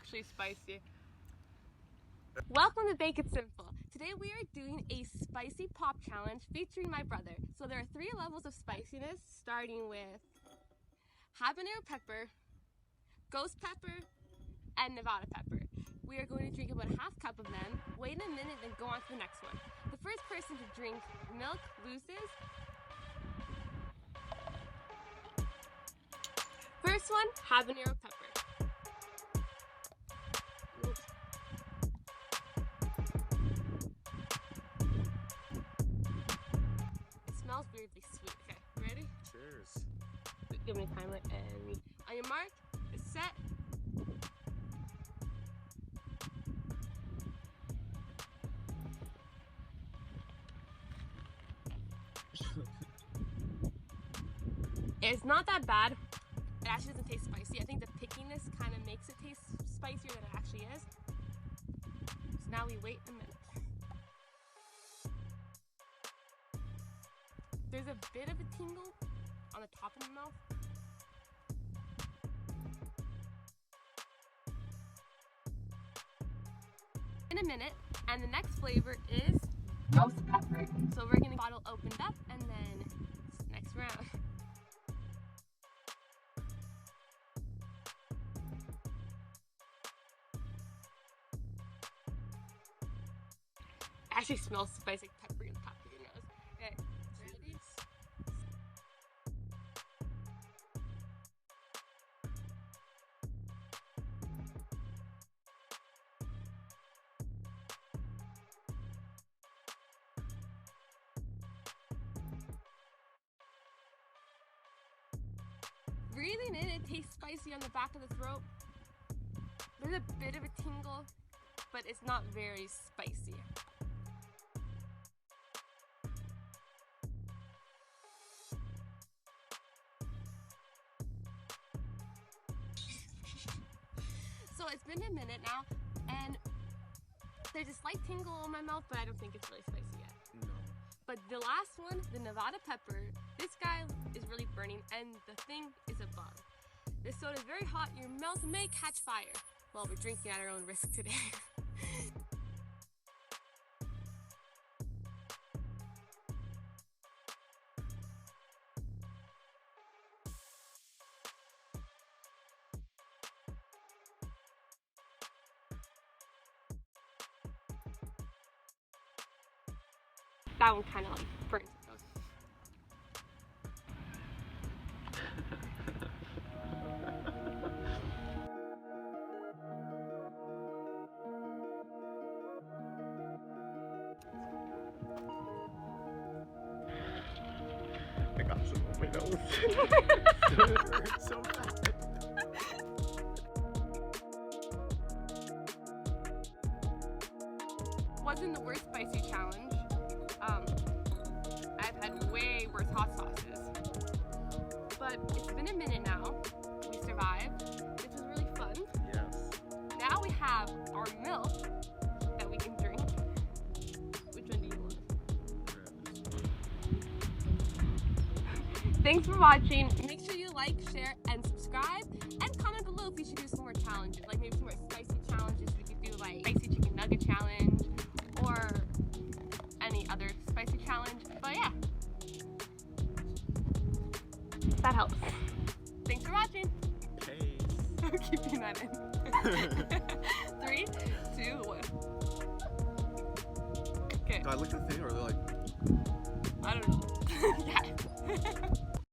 actually spicy. Welcome to Bake It Simple. Today we are doing a spicy pop challenge featuring my brother. So there are 3 levels of spiciness, starting with habanero pepper, ghost pepper, and Nevada pepper. We are going to drink about a half cup of them, wait a minute, then go on to the next one. The first person to drink milk loses. First one, habanero pepper. It smells weirdly sweet. Okay, ready? Cheers. Give me a timer and on your mark, get set. It's not that bad. It actually doesn't taste spicy. I think the pickiness kind of makes it taste spicier than it actually is. So now we wait a minute. There's a bit of a tingle on the top of the mouth. In a minute, and the next flavor is ghost pepper. So we're getting the bottle opened up and then next round. Actually smells spicy peppery on the top of your nose. Okay, ready? Breathing in, it tastes spicy on the back of the throat. There's a bit of a tingle, but it's not very spicy. So it's been a minute now, and there's a slight tingle in my mouth, but I don't think it's really spicy yet. No. But the last one, the Nevada pepper, this guy is really burning, and the thing is a bug. This soda is very hot, your mouth may catch fire. Well, we're drinking at our own risk today. That one kind of like burns it though. I got some on my nose. It hurts so bad. Wasn't the worst spicy challenge. I've had way worse hot sauces. But it's been a minute now. We survived. This was really fun. Yes. Now we have our milk that we can drink. Which one do you want? Thanks for watching. Make sure you like, share, and subscribe. And comment below if we should do some more challenges. Like maybe some more spicy challenges. We could do like spicy chicken nugget challenge. Or any other spicy challenge. But yeah. That helps. Thanks for watching. Peace. I'm keeping that in. 3, 2, 1. Okay. Do I look the thing or are they like? I don't know. Yeah.